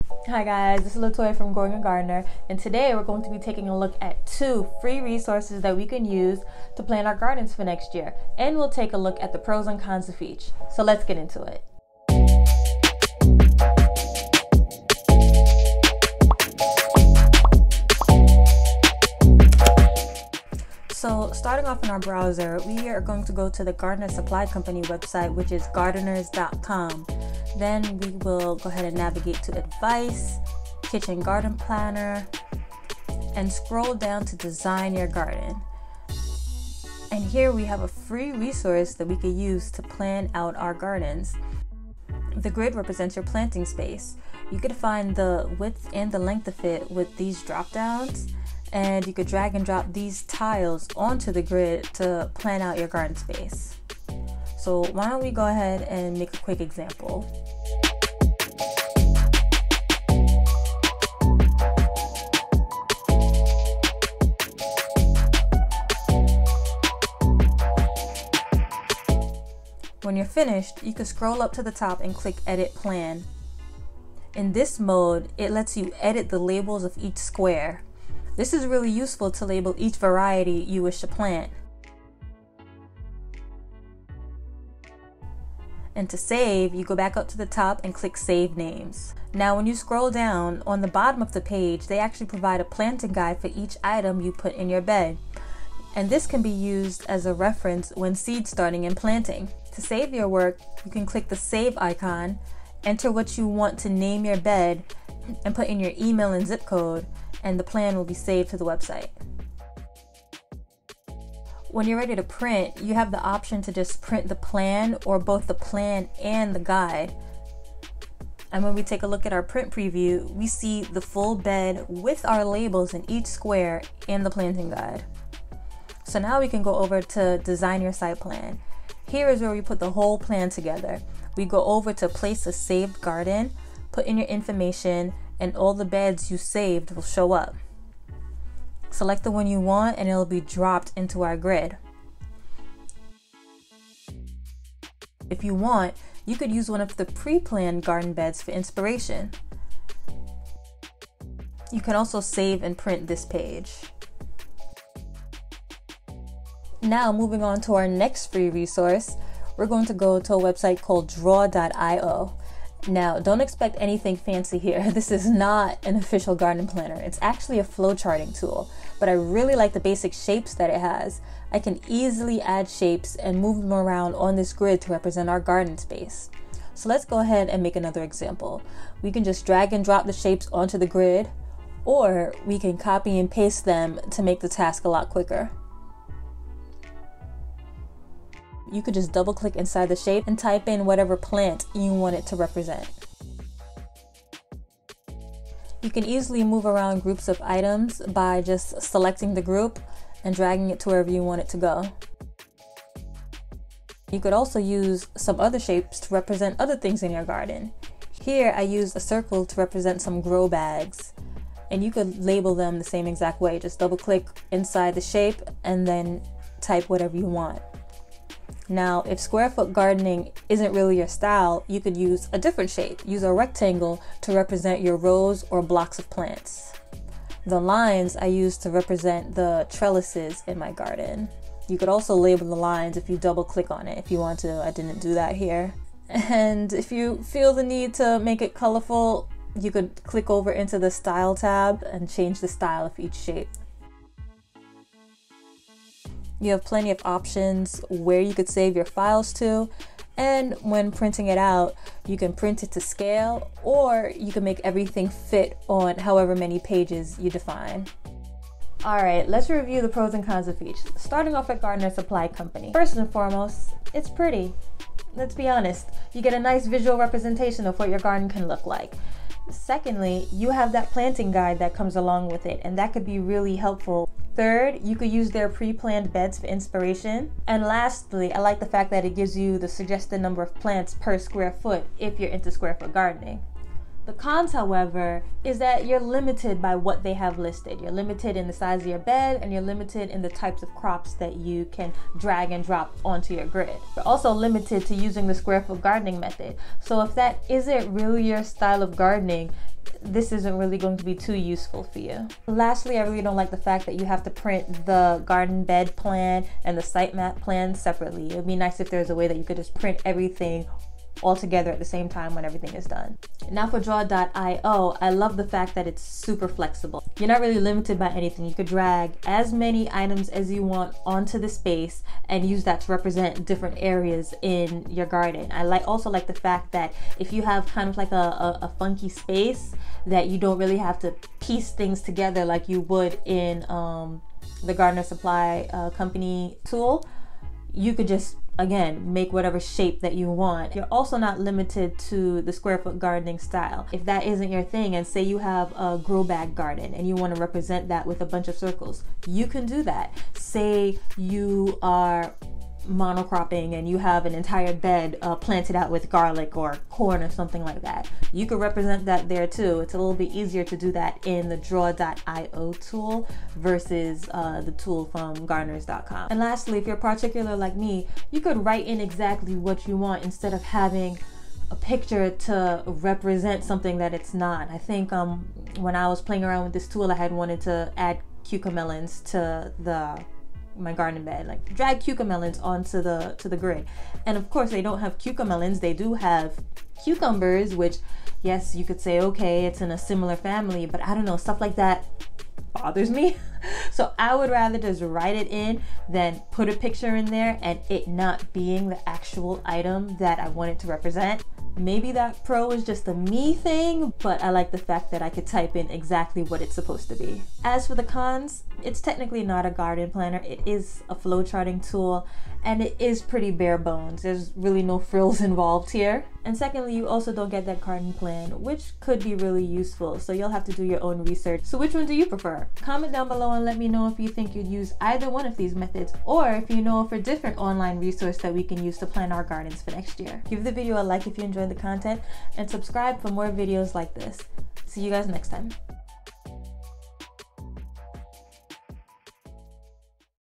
Hi guys, this is Latoya from Growing a Gardener, and today we're going to be taking a look at 2 free resources that we can use to plan our gardens for next year, and we'll take a look at the pros and cons of each. So let's get into it. So starting off in our browser, we are going to go to the Gardener Supply Company website, which is gardeners.com. Then we will go ahead and navigate to Advice, Kitchen Garden Planner, and scroll down to Design Your Garden. And here we have a free resource that we could use to plan out our gardens. The grid represents your planting space. You could find the width and the length of it with these drop downs, and you could drag and drop these tiles onto the grid to plan out your garden space. So why don't we go ahead and make a quick example. When you're finished, you can scroll up to the top and click Edit Plan. In this mode, it lets you edit the labels of each square. This is really useful to label each variety you wish to plant. And to save, you go back up to the top and click Save Names. Now when you scroll down, on the bottom of the page, they actually provide a planting guide for each item you put in your bed. And this can be used as a reference when seed starting and planting. To save your work, you can click the Save icon, enter what you want to name your bed, and put in your email and zip code, and the plan will be saved to the website. When you're ready to print, you have the option to just print the plan or both the plan and the guide. And when we take a look at our print preview, we see the full bed with our labels in each square and the planting guide. So now we can go over to Design Your Site Plan. Here is where we put the whole plan together. We go over to Place a Saved Garden, put in your information, and all the beds you saved will show up. Select the one you want and it'll be dropped into our grid. If you want, you could use one of the pre-planned garden beds for inspiration. You can also save and print this page. Now moving on to our next free resource, we're going to go to a website called Drawio. Now, don't expect anything fancy here. This is not an official garden planner. It's actually a flowcharting tool, but I really like the basic shapes that it has. I can easily add shapes and move them around on this grid to represent our garden space. So let's go ahead and make another example. We can just drag and drop the shapes onto the grid, or we can copy and paste them to make the task a lot quicker. You could just double click inside the shape and type in whatever plant you want it to represent. You can easily move around groups of items by just selecting the group and dragging it to wherever you want it to go. You could also use some other shapes to represent other things in your garden. Here I used a circle to represent some grow bags, and you could label them the same exact way. Just double click inside the shape and then type whatever you want. Now, if square foot gardening isn't really your style, you could use a different shape. Use a rectangle to represent your rows or blocks of plants. The lines I use to represent the trellises in my garden. You could also label the lines if you double click on it if you want to. I didn't do that here. And if you feel the need to make it colorful, you could click over into the Style tab and change the style of each shape. You have plenty of options where you could save your files to, and when printing it out, you can print it to scale, or you can make everything fit on however many pages you define. Alright, let's review the pros and cons of each. Starting off at Gardener Supply Company. First and foremost, it's pretty. Let's be honest, you get a nice visual representation of what your garden can look like. Secondly, you have that planting guide that comes along with it, and that could be really helpful. Third, you could use their pre-planned beds for inspiration. And lastly, I like the fact that it gives you the suggested number of plants per square foot if you're into square foot gardening. The cons, however, is that you're limited by what they have listed. You're limited in the size of your bed, and you're limited in the types of crops that you can drag and drop onto your grid. You're also limited to using the square foot gardening method. So if that isn't really your style of gardening, this isn't really going to be too useful for you. Lastly, I really don't like the fact that you have to print the garden bed plan and the site map plan separately. It would be nice if there was a way that you could just print everything all together at the same time when everything is done. Now for Drawio, I love the fact that it's super flexible. You're not really limited by anything. You could drag as many items as you want onto the space and use that to represent different areas in your garden. I also like the fact that if you have kind of like a funky space, that you don't really have to piece things together like you would in the Gardener Supply Company tool. You could just, again, make whatever shape that you want. You're also not limited to the square foot gardening style. If that isn't your thing, and say you have a grow bag garden and you want to represent that with a bunch of circles, you can do that. Say you are monocropping and you have an entire bed planted out with garlic or corn or something like that. You could represent that there too. It's a little bit easier to do that in the Draw.io tool versus the tool from gardeners.com. And lastly, if you're particular like me, you could write in exactly what you want instead of having a picture to represent something that it's not. I think when I was playing around with this tool, I had wanted to add cucamelons to my garden bed, like drag cucamelons onto the grid. And of course they don't have cucamelons, they do have cucumbers, which yes, you could say, okay, it's in a similar family, but I don't know, stuff like that bothers me. So I would rather just write it in than put a picture in there and it not being the actual item that I want it to represent. Maybe that pro is just a me thing, but I like the fact that I could type in exactly what it's supposed to be. As for the cons, it's technically not a garden planner. It is a flow charting tool, and it is pretty bare bones. There's really no frills involved here. And secondly, you also don't get that garden plan, which could be really useful. So you'll have to do your own research. So which one do you prefer? Comment down below and let me know if you think you'd use either one of these methods, or if you know of a different online resource that we can use to plan our gardens for next year. Give the video a like if you enjoyed the content, and subscribe for more videos like this. See you guys next time.